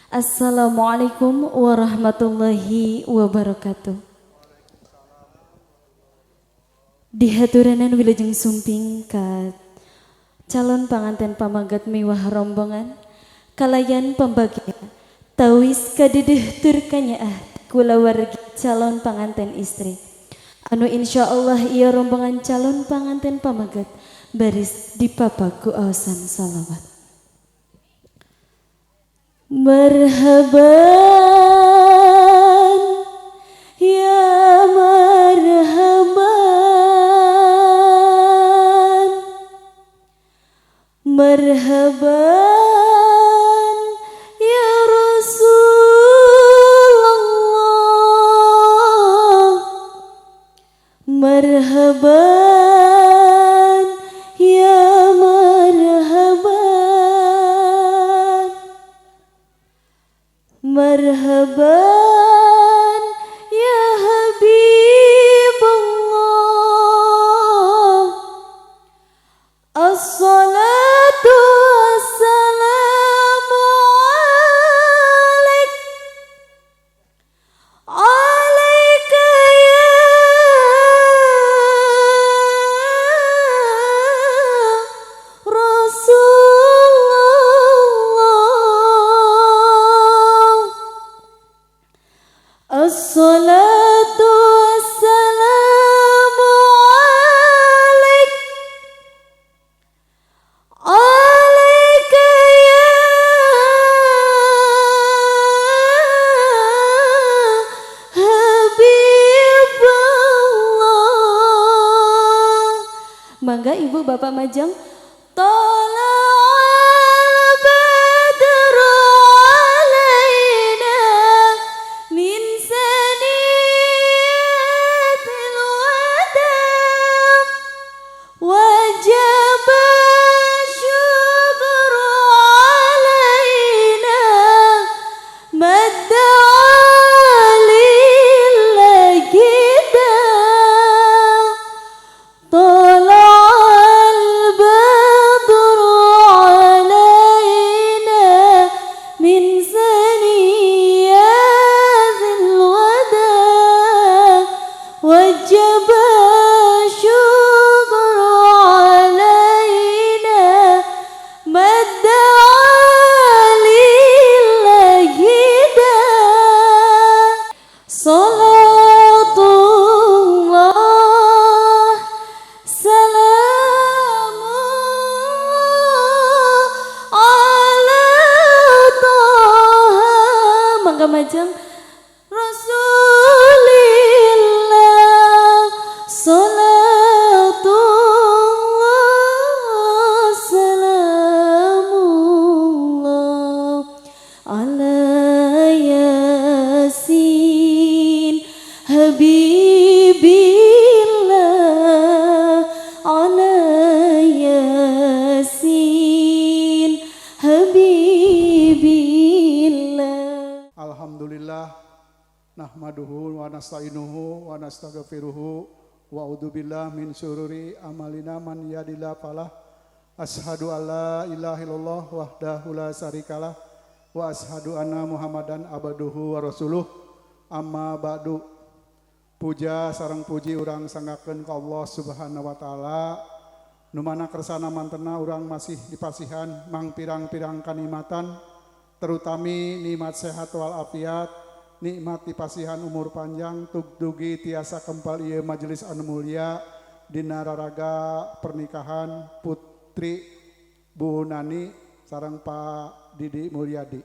Assalamualaikum warahmatullahi wabarakatuh. Dihaturanan wilujeng sumping ka calon panganten pamagat mewah rombongan kalayan pembagian tawis kadedeh tur kanyaah kulawargi calon panganten istri anu insyaallah ia rombongan calon panganten pamagat baris dipapaku awasan salawat. Marhaban ya marhaban, marhaban ya Rasulullah, marhaban ya marhaban, marhaban ya Habibullah. As-salatu wassalamu alaik, alaika ya Rasulullah. As-salatu wassalamu alaik, alaika ya Habibullah. Mangga ibu bapak majang. Tala'al badru alaina min saniyatil wadam wajib syukru alaina madda'a lillahi tala'al badru alaina min saniyatil wadam wajib syukru alaina madda'a lillahi salatullah salamullah ala taha. Mangga majang Rasulillah. Salatullah salamullah ala yasin habibillah, ala yasin habibillah. Alhamdulillah nahmaduhu wa nasta'inuhu wa nastaghfiruhu wa a'udzubillah min syururi amalina man yahdihillahu falah asyhadu alla ilaha illallah wahdahu la syarikalah wa asyhadu anna muhammadan abduhu wa rasuluh. Amma ba'du. Puja sareng puji urang sanggakeun ka Allah Subhanahu wa taala nu mana kersana mantena urang masih dipasihan mang pirang-pirang kanikmatan terutami nikmat sehat wal afiat, nikmat dipasihan umur panjang, tugdugi tiasa kempal ieu majelis anu mulia dina raraga pernikahan Putri Bu Nani sareng Pak Didi Mulyadi.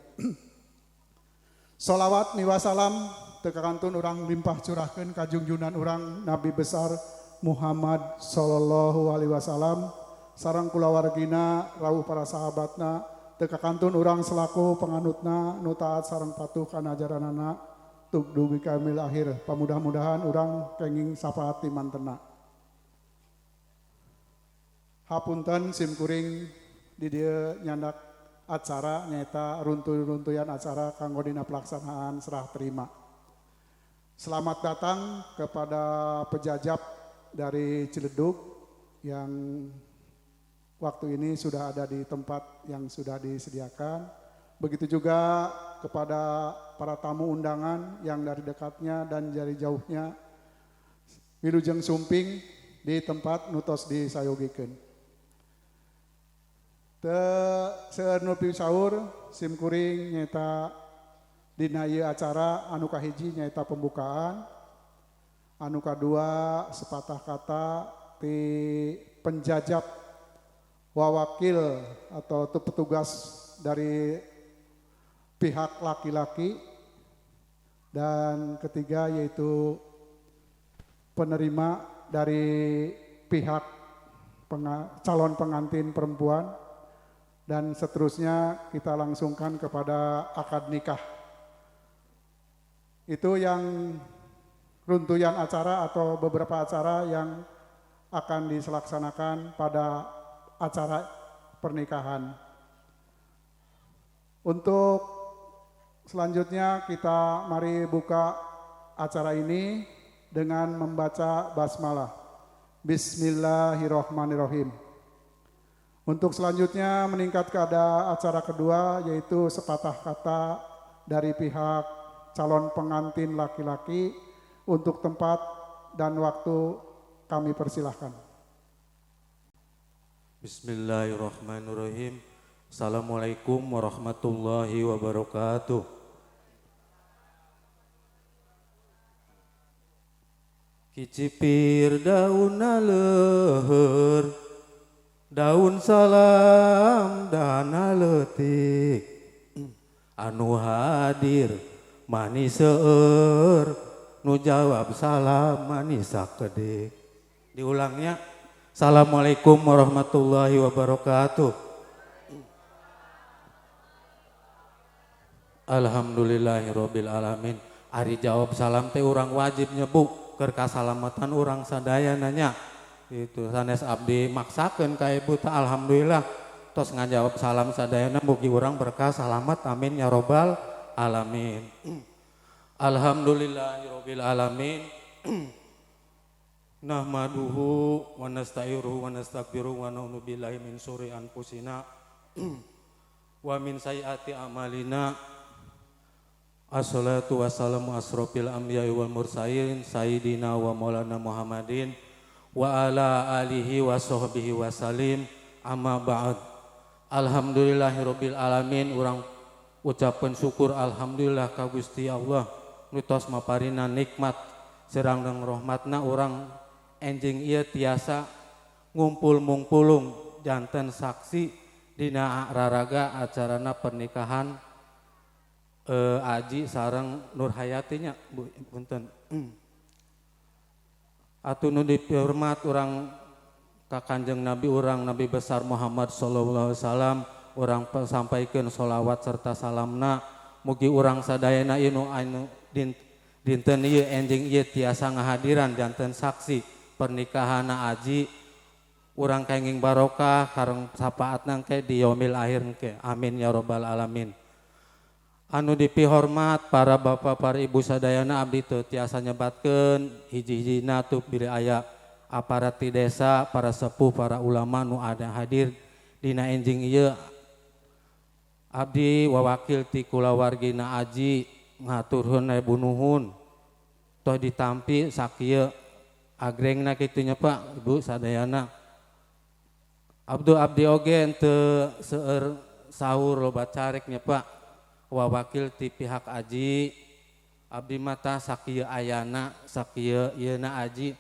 Sholawat miwa salam teu kakantun urang limpah curahkeun ka junjunan urang Nabi besar Muhammad sallallahu alaihi wasallam sareng kulawargina rawuh para sahabatna teu kakantun urang selaku panganutna nu taat sareng patuh kana ajaranana tug dugi ka mil akhir. Pamudah-mudahan urang kenging syafaat ti mantena. Hapunten simkuring di dieu nyandak acara nyaeta runtuy-runtuyan acara kanggo dina pelaksanaan serah terima. Selamat datang kepada pejajab dari Ciledug yang waktu ini sudah ada di tempat yang sudah disediakan. Begitu juga kepada para tamu undangan yang dari dekatnya dan dari jauhnya wilujeng sumping di tempat nutos disayogikeun. Seueur nu saur simkuring nyaeta dina ieu acara anu kahiji nyaeta pembukaan, anu kadua sepatah kata ti penjajab wawakil atau petugas dari pihak laki-laki, dan ketiga yaitu penerima dari pihak calon pengantin perempuan, dan seterusnya kita langsungkan kepada akad nikah. Itu yang runtuyan acara atau beberapa acara yang akan dilaksanakan pada acara pernikahan. Untuk selanjutnya kita mari buka acara ini dengan membaca basmalah. Bismillahirrahmanirrahim. Untuk selanjutnya meningkat ke acara kedua yaitu sepatah kata dari pihak calon pengantin laki-laki. Untuk tempat dan waktu kami persilahkan. Bismillahirrahmanirrahim. Assalamualaikum warahmatullahi wabarakatuh. Kicipir daunna leuheur, daun salam dana leutik, anu hadir manis seueur, nu jawab salam manis sakedik. Diulangnya, Assalamualaikum warahmatullahi wabarakatuh. Alhamdulillahirabbil alamin. Ari jawab salam teh urang wajib nyebut keur kasalamatan urang sadaya nanya. Itu sanes abdi maksakeun ka ibu teh alhamdulillah tos ngajawab salam sadayana mugi urang berkah salamat amin ya robbal alamin. Alhamdulillahirabbil alamin. Nahmaduhu wa nasta'iruhu wa nastaghfiruhu wa na'udzu billahi min syururi anfusina wa min sayyiati a'malina. Assalatu wassalamu asrofil anbiya'i wal mursalin sayyidina wa maulana Muhammadin wa ala alihi wa sahbihi wa salim, amma ba'd. Alhamdulillahirabbil alamin. Urang ucapkeun syukur alhamdulillah ka Gusti Allah nu tos maparina nikmat sareng rahmatna urang enjing ieu tiasa ngumpul mungpulung janten saksi dina raraga acarana pernikahan Aji sareng Nur Hayatinya Bu punten. Atuh nu dihormat urang ka Kanjeng Nabi urang Nabi besar Muhammad sallallahu alaihi wasallam, urang sampaikeun sholawat serta salamna mugi urang sadayana ieu anu dinten ieu enjing ieu tiasa ngahadiran janten saksi pernikahanna Aji, urang kenging barokah kareng sapaatna ke di yaumil akhir ke. Amin ya robbal alamin. Anu dipihormat para bapak para ibu sadayana abdi teu tiasa nyebatkeun hiji-hijina tuh bilih aya aparat di desa, para sepuh, para ulama nu ada hadir dina enjing ieu. Abdi wawakil ti kulawargina Aji ngaturkeun ibu nuhun toh ditampi sakieu agrengna kitu nya Pak Ibu sadayana. Abdi oge teu seueur sahur loba carek nya Pak. Wawakil ti pihak Aji abdi mata sakieu ayana sakieu ieuna Aji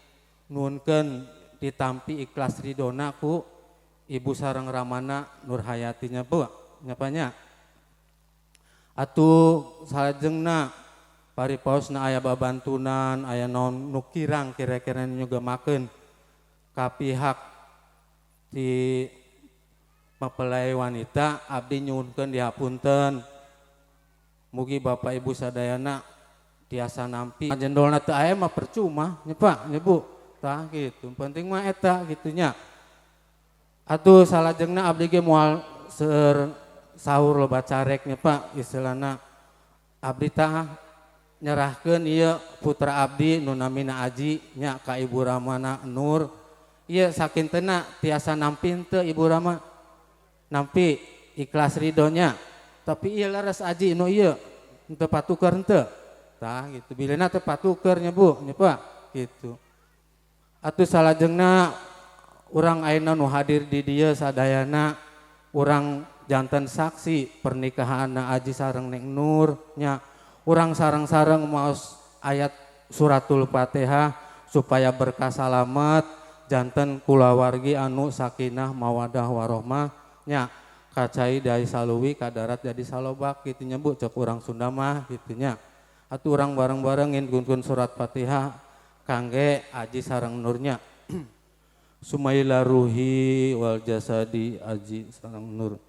nuhunkeun ditampi ikhlas ridona ku ibu sareng ramana Nur Hayatinya Bu nyapanya. Atuh salajengna paripaosna aya babantunan aya naon nu kirang kira-kira juga makeun ka pihak di mempelai wanita abdi nyuhunkeun dihapunten. Mugi bapak ibu sadayana tiasa nampi jendolna teu aya mah percuma nya Pak nya Bu tah gitu penting mah eta gitunya. Atuh salajengna abdi ge moal seueur sahur loba carek nya Pak istilahna abdi tah nyerahkeun ieu putra abdi nu namina Aji nya ka Ibu Ramana Nur. Ieu sakinteuna tiasa nampi teu Ibu Rama nampi ikhlas ridonya. Tapi ieu laras Aji nu ieu Ente patukar ente. Tah gitu. Bilena teh patukernya Bu, nya Pak gitu. Atuh salajengna urang ayeuna nu hadir di dieu sadayana urang janten saksi pernikahan Aji sareng Neng Nur nya urang sareng-sareng maos ayat suratul Fatihah supaya berkah salamet janten kulawargi anu sakinah mawadah warohmah nya kacai dari saluwi ka darat jadi salobak gitu nya Bu cek urang Sunda mah gitu nya atuh urang bareng-bareng ngin surat Fatihah kangge Aji sareng Nurnya Sumaila ruhi wal jasadi Aji sareng Nur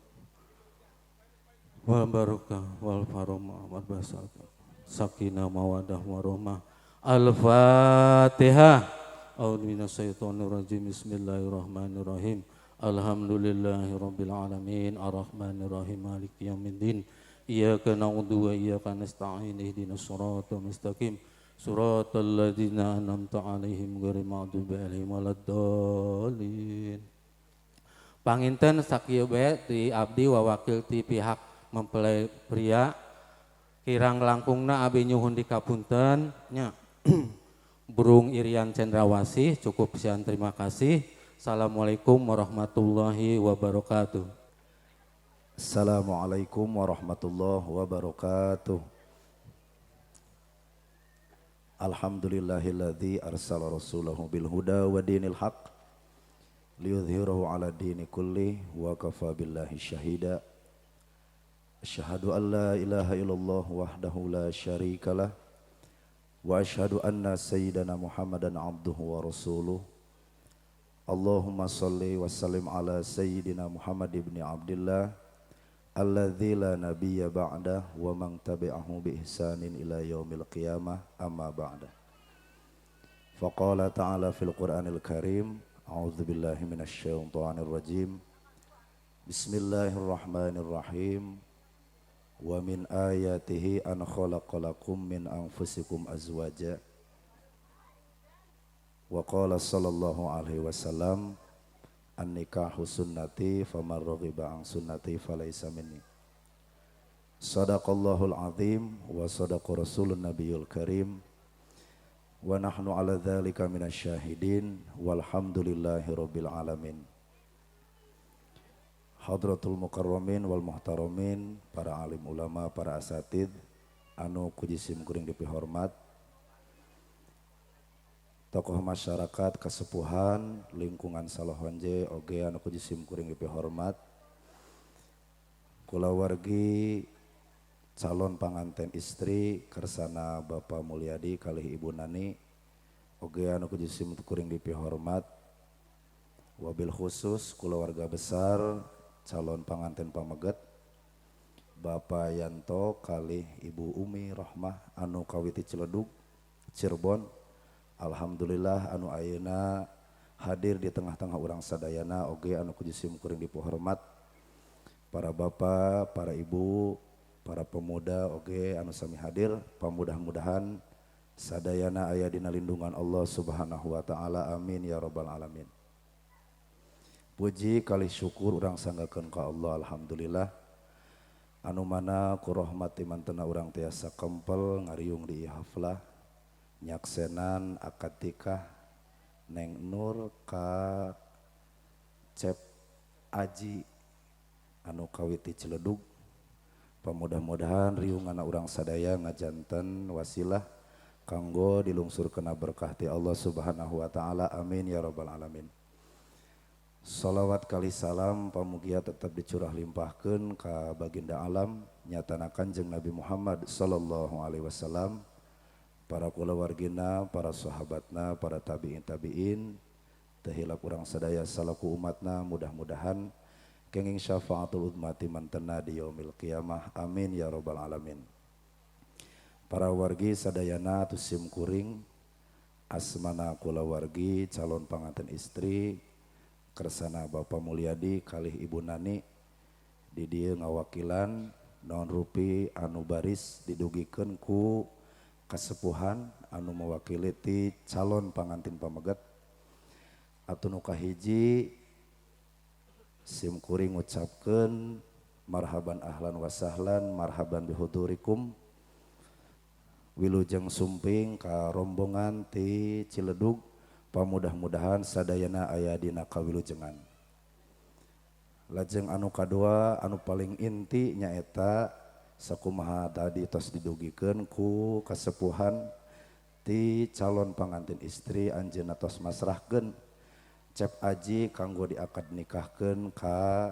wal barokah wal faromah wal basata sakinah mawadah warohmah Al-Fatihah. A'udzu minasyaitonir rajim. Bismillahirrahmanirrahim. Alhamdulillahirabbil alamin arrahmanir rahim maliki yaumiddin. Iyyaka na'budu wa iyyaka nasta'in ihdinas siratal mustaqim. Siratal ladzina an'amta 'alaihim ghairil maghdubi 'alaihim waladdallin. Panginten sakieu bae ti abdi wawakil ti pihak mempelai pria kirang langkungna abi nyuhun dikapunten nya Burung Irian Cendrawasih cukup sekian terima kasih. Assalamualaikum warahmatullahi wabarakatuh. Assalamualaikum warahmatullahi wabarakatuh. Alhamdulillahilladzi arsala rasulahu bil huda wa dinil haq liyudhhirahu ala dini kulli wa kafa billahi syahida. Asyhadu an la ilaha illallah wahdahu la syarikalah wa asyhadu anna sayyidana Muhammadan abduhu wa rasuluh. Allahumma salli wa sallim ala sayyidina Muhammad ibn Abdillah alladzi la nabiyya ba'dah wa man tabi'ahu bi ihsanin ila yaumil qiyamah amma ba'da. Faqala ta'ala fil Qur'anil Karim a'udzu billahi minasy syaithanir rajim. Bismillahirrahmanirrahim. Wa min ayatihi an khalaqalakum min anfusikum azwaja. Wa qala sallallahu alaihi wasallam an-nikahu sunnati faman raghiba an sunnati falaysa minni. Sadaqallahul azim wa sadaqa rasulun nabiyul karim wa nahnu ala dzalika minasyahidin walhamdulillahi rabbil alamin. Hadratul mukarramin wal muhtaramin, para alim ulama, para asatid anu kujisim kuring dipihormat, tokoh masyarakat kasepuhan lingkungan Salohonje oge anu kujisim kuring dipihormat, kulawargi calon panganten istri kersana Bapak Mulyadi kalih Ibu Nani oge anu kujisim kuring dipihormat, wabil khusus kulawarga besar calon panganten pameget Bapak Yanto kalih Ibu Umi Rohmah anu kawiti Ciledug Cirebon. Alhamdulillah anu ayeuna hadir di tengah-tengah urang sadayana oge anu kujisim kuring dipuhormat, para bapak, para ibu, para pemuda oge anu sami hadir, pamudah-mudahan sadayana aya dina lindungan Allah Subhanahu wa taala, amin ya rabbal alamin. Puji kalih syukur urang sanggakeun ka Allah, alhamdulillah anu mana ku rahmat imantena urang tiasa kempel ngariung di haflah nyaksenan akad nikah Neng Nur ka Cep Aji anu kawiti Ciledug. Pamudah-mudahan riungana urang sadaya ngajanten wasilah kanggo dilungsurkeun berkah ti Allah Subhanahu wa taala, amin ya rabbal alamin. Salawat kali salam pamugia tetap dicurah limpahkeun ka baginda alam nyatana Kanjeng Nabi Muhammad sallallahu alaihi wasallam, para kulawargina, para sahabatna, para tabi'in teu hilap urang sadaya salaku umatna, mudah-mudahan kenging syafaatul ummati mantena di yaumil qiyamah, amin ya rabbal alamin. Para wargi sadayana tusim kuring asmana kulawargi calon panganten istri kersana Bapak Mulyadi kalih Ibu Nani di dieu ngawakilan naon rupi anu baris didugikeun ku kasepuhan anu mewakili ti calon pangantin pameget. Atuh nu kahiji sim kuring ngucapkeun marhaban ahlan wa sahlan marhaban bihudurikum wilujeng sumping ka rombongan ti Ciledug pamudah-mudahan sadayana aya dina kawilujengan. Lajeng anu kadua anu paling inti nyaeta sakumaha tadi tos didugikeun ku kasepuhan ti calon pangantin istri anjeunna tos masrahkeun cep aji kanggo diakad nikahkeun ka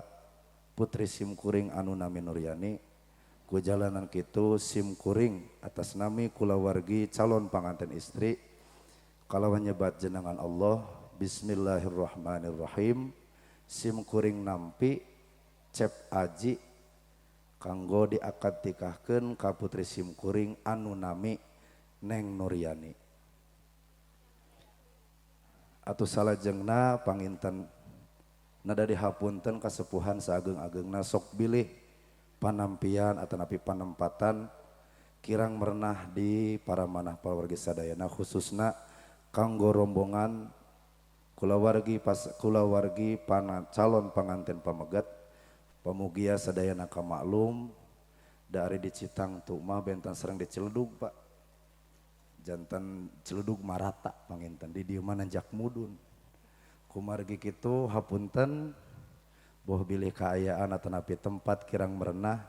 putri simkuring anu nami Nuryani. Ku jalanan kitu simkuring atas nami kulawargi calon pangantin istri kalawan nyebat jenengan Allah bismillahirrahmanirrahim. Simkuring nampi cep aji kanggo diakad nikahkeun ka putri simkuring anu nami Neng Nuryani. Atuh salajengna panginten nada dihapunten kasepuhan saageng-agengna sok bilih panampian atanapi panempatan kirang merenah di para manah pawargi sadayana khususna kanggo rombongan kulawargi calon pangantin pamegat pamugia sadayana kamaklum dari di Citang tuh mah bentan serang di Ciledug Pak jantan Ciledug marata panginten di dieu mah nanjak mudun kumargi kitu hapunten boh bilih kaayaan atanapi tempat kirang merenah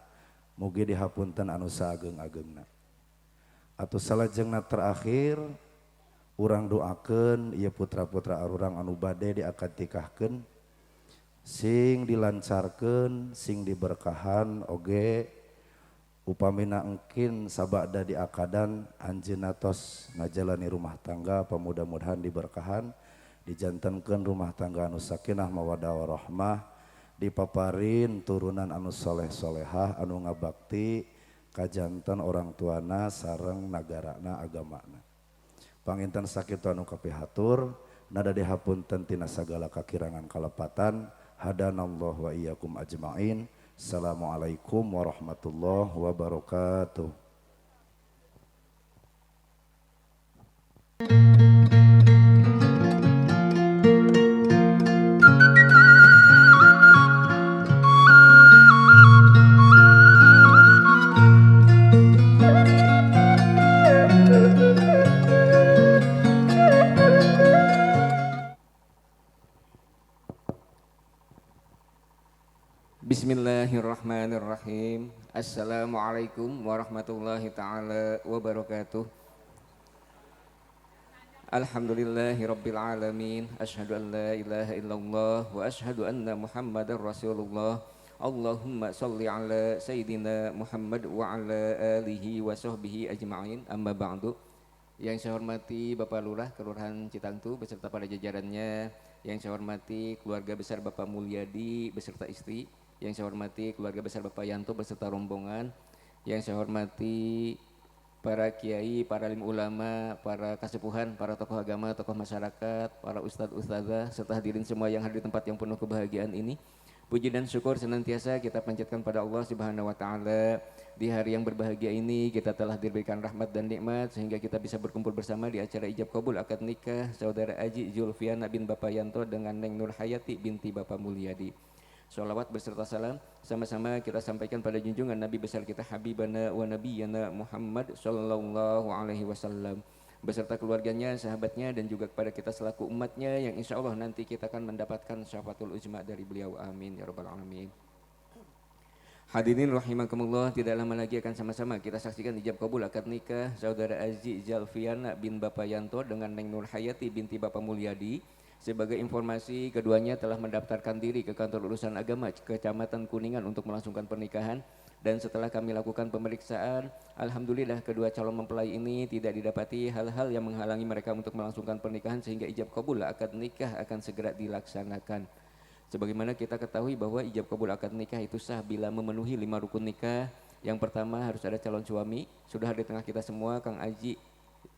mugi dihapunten anu saageng-agengna. Atuh salajengna terakhir urang doakeun ieu putra-putra arurang anu bade diakad nikahkeun sing dilancarkeun sing diberkahan oge upamina engkin sabada diakadan anjeunna tos ngajalani rumah tangga pamudah-mudahan diberkahan dijantenkeun rumah tangga anu sakinah mawaddah warahmah dipaparin turunan anu soleh-solehah anu ngabakti kajanten orang tuana sareng nagarana agamana. Panginten sakitu anu kapihatur nada dihapunten tina sagala kakirangan kalepatan hadanallahu wa iyyakum ajmain. Assalamualaikum warahmatullahi wabarakatuh. Bismillahirrahmanirrahim. Assalamualaikum warahmatullahi ta'ala wabarakatuh. Alhamdulillahi rabbil alamin. Ashhadu an la ilaha illallah wa ashhadu anna muhammadar rasulullah. Allahumma salli ala sayyidina Muhammad wa ala alihi wa sahbihi ajma'in. Amma ba'du. Yang saya hormati Bapak Lurah Kelurahan Citangtu beserta pada jajarannya, yang saya hormati keluarga besar Bapak Mulyadi beserta istri, yang saya hormati keluarga besar Bapak Yanto beserta rombongan, yang saya hormati para kiai, para alim ulama, para kasepuhan, para tokoh agama, tokoh masyarakat, para ustadz ustadzah serta hadirin semua yang hadir di tempat yang penuh kebahagiaan ini. Puji dan syukur senantiasa kita panjatkan pada Allah Subhanahu wa taala. Di hari yang berbahagia ini kita telah diberikan rahmat dan nikmat sehingga kita bisa berkumpul bersama di acara ijab kabul akad nikah saudara Aji Zulfiana bin Bapak Yanto dengan Neng Nur Hayati binti Bapak Mulyadi. Sholawat beserta salam sama-sama kita sampaikan pada junjungan Nabi besar kita Habibana wa Nabiyana Muhammad sallallahu alaihi wasallam beserta keluarganya, sahabatnya dan juga kepada kita selaku umatnya yang insya Allah nanti kita akan mendapatkan syafaatul uzma dari beliau. Amin ya rabbal alamin. Hadirin rahimakumullah, tidak lama lagi akan sama-sama kita saksikan ijab kabul akad nikah saudara Aji Zulfiana bin Bapak Yanto dengan Neng Nur Hayati binti Bapak Mulyadi. Sebagai informasi, keduanya telah mendaftarkan diri ke kantor urusan agama Kecamatan Kuningan untuk melangsungkan pernikahan. Dan setelah kami lakukan pemeriksaan, alhamdulillah kedua calon mempelai ini tidak didapati hal-hal yang menghalangi mereka untuk melangsungkan pernikahan sehingga ijab kabul akad nikah akan segera dilaksanakan. Sebagaimana kita ketahui bahwa ijab kabul akad nikah itu sah bila memenuhi 5 rukun nikah. Yang pertama harus ada calon suami, sudah di tengah kita semua Kang Aji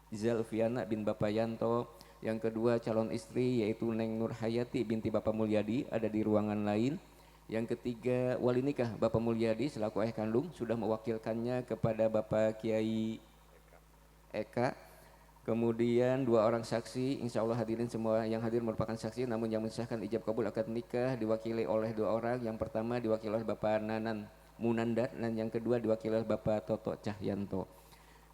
Zulfiana bin Bapak Yanto. Yang kedua calon istri yaitu Neng Nur Hayati binti Bapak Mulyadi ada di ruangan lain. Yang ketiga wali nikah Bapak Mulyadi selaku ayah kandung sudah mewakilkannya kepada Bapak Kiai Eka. Kemudian 2 orang saksi, insya Allah hadirin semua yang hadir merupakan saksi, namun yang mensahkan ijab kabul akad nikah diwakili oleh 2 orang. Yang pertama diwakili oleh Bapak Nanan Munandar dan yang kedua diwakili oleh Bapak Toto Cahyanto.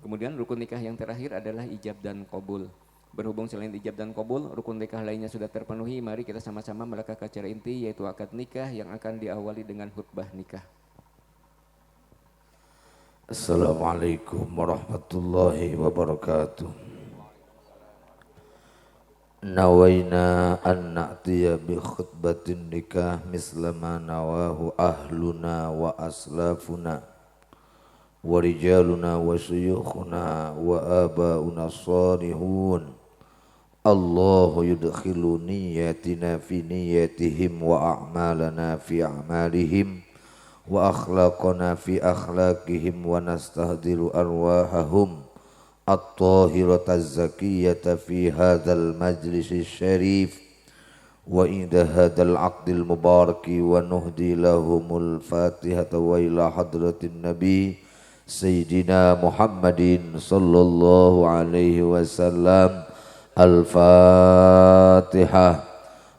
Kemudian rukun nikah yang terakhir adalah ijab dan qabul. Berhubung selain ijab dan qabul, rukun nikah lainnya sudah terpenuhi, mari kita sama-sama melangkah ke acara inti yaitu akad nikah yang akan diawali dengan khutbah nikah. Assalamualaikum warahmatullahi wabarakatuh. Nawaina an na'tiya bi khutbatin nikah misla ma nawahu ahluna wa aslafuna wa rijaluna wa suyukhuna wa abauna salihun. Allahu yudkhilu niyatina fi niyatihim wa a'malana fi a'malihim wa akhlaqana fi akhlaqihim wa nastahdiru arwahahum at-tahirata az-zakiyata fi hadzal majlis syarif wa inda hadzal aqdil mubaraki wa nuhdi lahumul fatihata wa ila hadratin nabi sayyidina Muhammadin sallallahu alaihi wasallam. Al-Fatihah.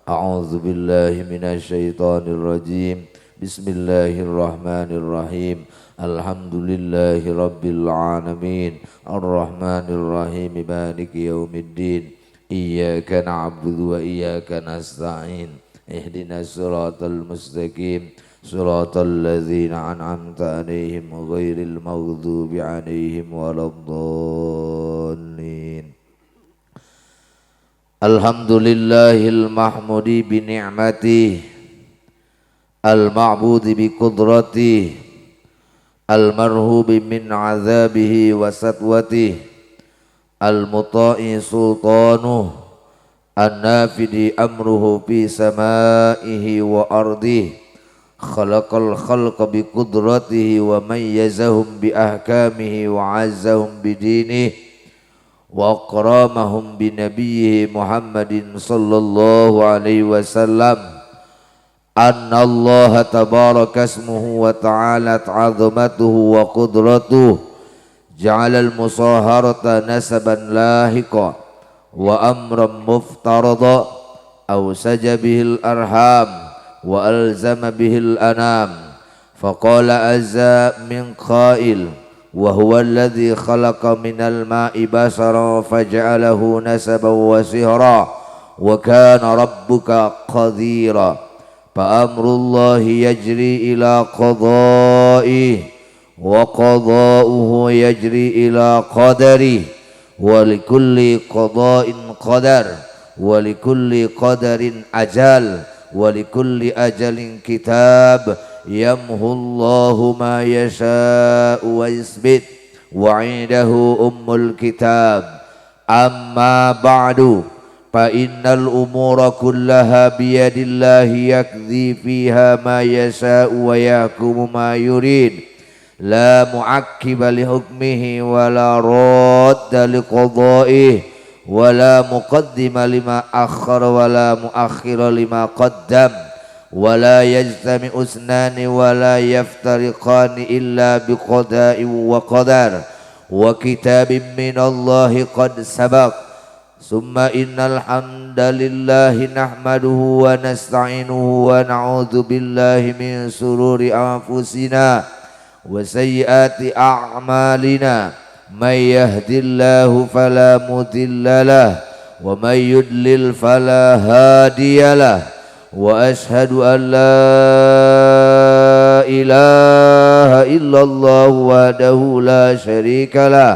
A'udzu billahi minasy syaithanir rajim. Bismillahirrahmanirrahim. Alhamdulillahi rabbil alamin. Ar-Rahmanir Rahim. Maliki yaumiddin. Iyyaka na'budu wa iyyaka nasta'in. Ihdinas siratal mustaqim. Siratal ladzina an'amta 'alaihim ghairil maghdubi 'alaihim waladdallin. Alhamdulillahil mahmudi bi ni'mati al-ma'budi bi qudrati al-marhubi min azabihi wa satwati al-muta'i sultanuh an-nafidi amruhu fi samaihi wa ardihi khalaqal khalqa bi qudratihi wa mayyazahum bi ahkamihi wa azzahum bi dinihi wa akramahum bi nabiyhi Muhammadin sallallahu alaihi wasallam. Anna Allah tabaraka ismuhu wa ta'alat 'azamatuhu wa qudratuhu ja'ala al-musaharata nasaban lahiqa wa amran muftarada aw saja bihil arham wa alzama bihil anam faqala azza min qail وهو الذي خلق من الماء بشرا فجعله نسبا وسهرا وكان ربك قديرا فأمر الله يجري إلى قضائه وقضاؤه يجري إلى قدره ولكل قضاء قدر ولكل قدر أجل ولكل أجل كتاب يمحو الله ما يشاء ويثبت وعنده الكتاب. أما بعد فإن الأمور كلها بيد الله يقضي فيها ما يشاء ويحكم ما يريد لا معقب لحكمه ولا راد لقضائه ولا مقدم لما أخر ولا مؤخر لما قدم ولا يجتمع اثنان ولا يفترقان إلا بقضاء وقدر وكتاب من الله قد سبق. ثم إن الحمد لله نحمده ونستعينه ونعوذ بالله من شرور أنفسنا وسيئات أعمالنا من يهد الله فلا مضل له ومن يضلل فلا هادي له وأشهد أن لا إله إلا الله وحده لا شريك له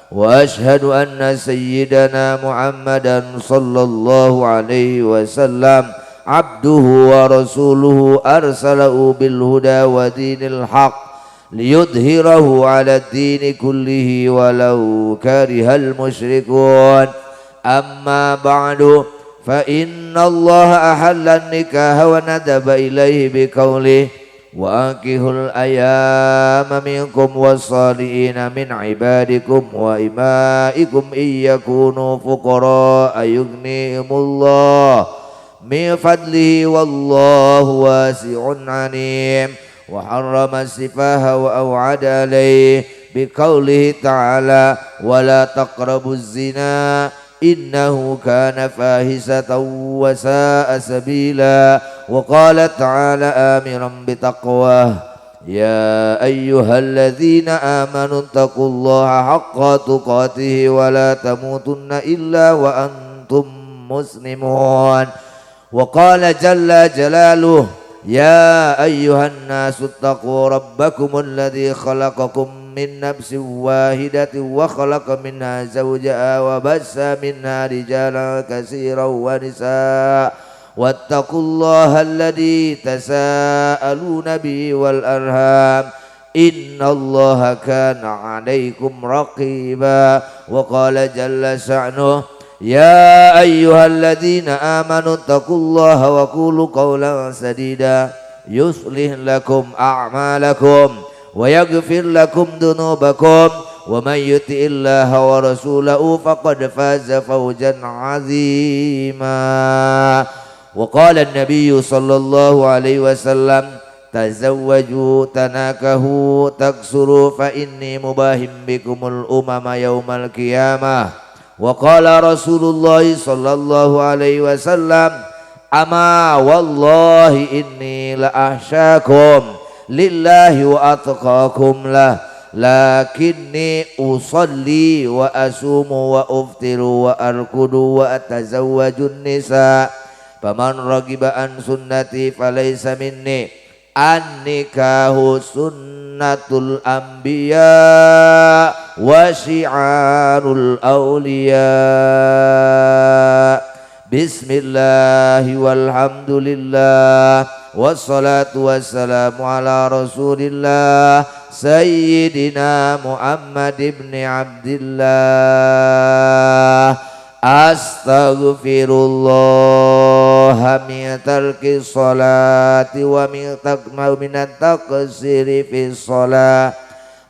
وأشهد أن سيدنا محمدا صلى الله عليه وسلم عبده ورسوله أرسله بالهدى ودين الحق ليظهره على الدين كله ولو كره المشركون. أما بعد فإن الله أحل النكاح وندب إليه بقوله وأنكحوا الأيام منكم والصالحين من عبادكم وإمائكم إن يكونوا فقراء يغنيهم الله من فضله والله واسع عليم. وحرم السفاه وأوعد عليه بقوله تعالى ولا تقربوا الزنا إنه كان فاحشة وساء سبيلا. وقال تعالى آمرا بتقواه يا أيها الذين آمنوا اتقوا الله حق تقاته ولا تموتن إلا وأنتم مسلمون وقال جل جلاله يا أيها الناس اتقوا ربكم الذي خلقكم من نفس واحدة وخلق منها زوجها وبث منها رجالا كثيرا ونساء واتقوا الله الذي تساءلون به والأرحام إن الله كان عليكم رقيبا وقال جل شأنه يا أيها الذين آمنوا اتقوا الله وقولوا قولا سديدا يصلح لكم أعمالكم ويغفر لكم ذنوبكم ومن يطع الله ورسوله فقد فاز فوزا عظيما وقال النبي صلى الله عليه وسلم تزوجوا تناكحوا تكثروا فإني مباهم بكم الأمم يوم القيامة وقال رسول الله صلى الله عليه وسلم أما والله إني لأخشاكم لله وأتقاكم له لكني أصلي وأصوم وأفطر وأرقد وأتزوج النساء فمن رغب عن سنتي فليس مني النكاح سنة الأنبياء وشعار الأولياء بسم الله والحمد لله والصلاة والسلام على رسول الله سيدنا محمد بن عبد الله أستغفر من ترك الصلاة ومن التقصير في الصلاة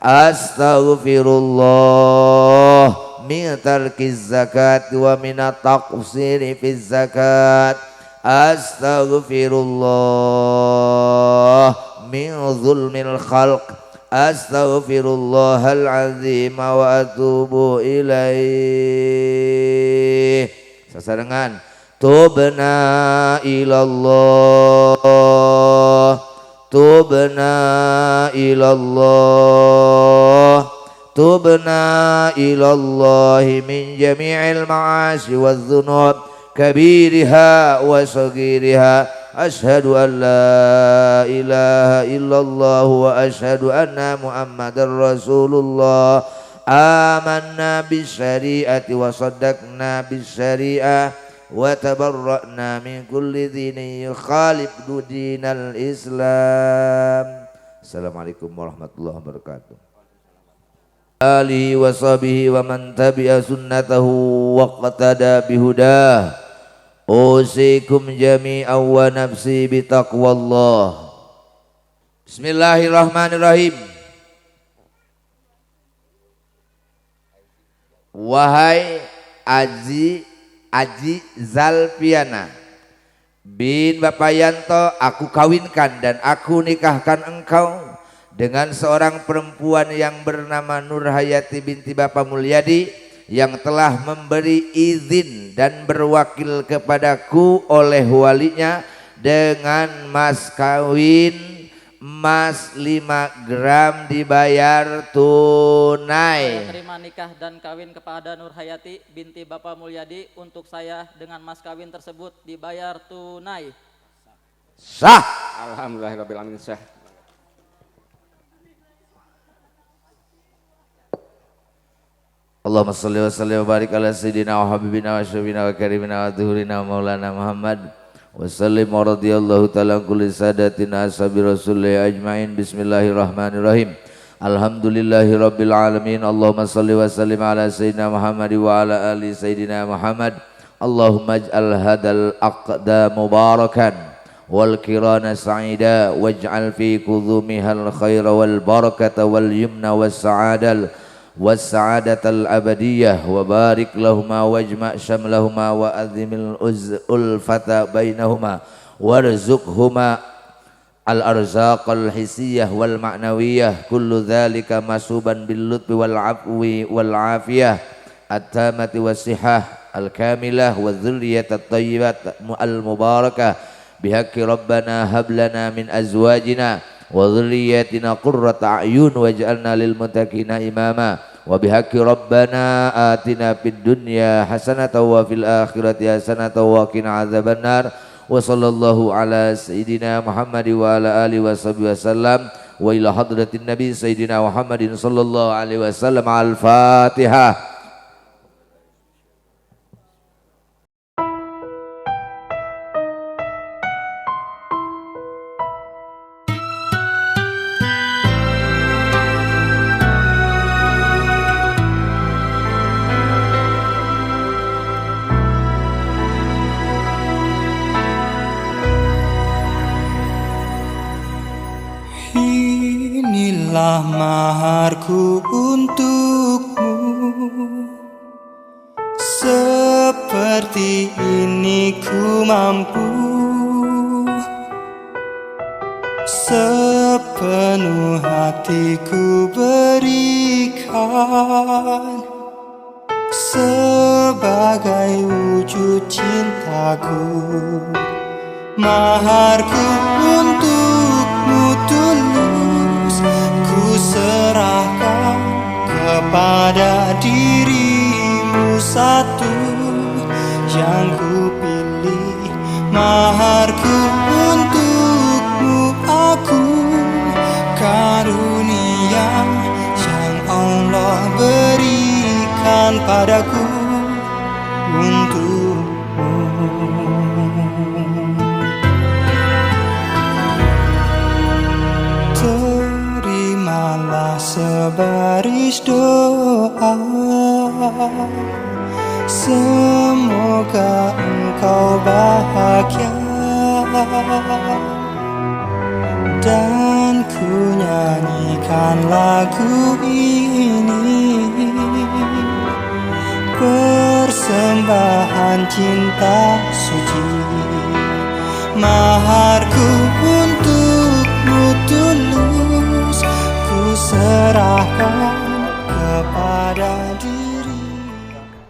أستغفر الله من ترك الزكاة ومن التقصير في الزكاة أستغفر الله من ظلم الخلق أستغفر الله العظيم وأتوب إليه. Sasarangan tubna ilallah tubna ilallah tubna ilallah min jami'il ma'asi wadh-dhunub kabiriha wa saghiriha Ashhadu an la ilaha illallah wa ashhadu anna Muhammadar Rasulullah amanna bisyari'ati wa saddaqna bisyari'ah wa tabarra'na min kulli dinin yukhalif dinal Islam. Assalamualaikum warahmatullahi wabarakatuh. Alihi wa sahbihi wa man tabi'a sunnatahu wa qatada bihudah. Usikum jami'an wa nafsi bitaqwallah. Bismillahirrahmanirrahim. Wahai Aji Zalpiana bin Bapak Yanto, aku kawinkan dan aku nikahkan engkau dengan seorang perempuan yang bernama Nur Hayati binti Bapak Mulyadi yang telah memberi izin dan berwakil kepadaku oleh walinya dengan mas kawin emas 5 gram dibayar tunai. Saya terima nikah dan kawin kepada Nur Hayati binti Bapak Mulyadi untuk saya dengan mas kawin tersebut dibayar tunai. Sah. Alhamdulillahirabbil alamin sah. Allahumma salli wa sallim wa barik ala sayyidina wa habibina wa syafina wa karimina wa tuhurina wa maulana Muhammad wa sallim wa radiyallahu ta'ala kulli sadatina ashabi rasulillah ajma'in. Bismillahirrahmanirrahim. Alhamdulillahi rabbil alamin. Allahumma salli wa sallim ala sayyidina Muhammad wa ala ali sayyidina Muhammad. Allahumma ij'al hadal aqda mubarakan wal kirana sa'ida waj'al fi kudhumihal khaira wal barakata wal yumna was sa'adal والسعادة الأبدية وبارك لهما واجمع شملهما وأذم الألفة بينهما وارزقهما الأرزاق الحسية والمعنوية كل ذلك مسوبا باللطف والعفو والعافية التامة والصحة الكاملة والذرية الطيبة المباركة بحق ربنا هب لنا من أزواجنا wa dhurriyyatina qurrata a'yun waj'alna lil muttaqina imama. Wa bihaqqi rabbana atina fid dunya hasanatan wa fil akhirati hasanatan wa qina adzabannar. Wa sallallahu ala sayyidina Muhammad wa ala alihi washabihi wasallam wa ila hadratin nabi sayyidina Muhammadin sallallahu alaihi wasallam. Al-Fatihah. Inilah maharku untukmu, seperti ini ku mampu, sepenuh hatiku berikan, sebagai wujud cintaku. Maharku untukmu tulus, ku serahkan kepada dirimu satu yang ku pilih. Maharku untukmu aku, karunia yang Allah berikan padaku untukmu. Terimalah sebaris doa, semoga engkau bahagia, dan ku nyanyikan lagu ini, persembahan cinta suci. Maharku untukmu tulus, ku serahkan kepada Dia.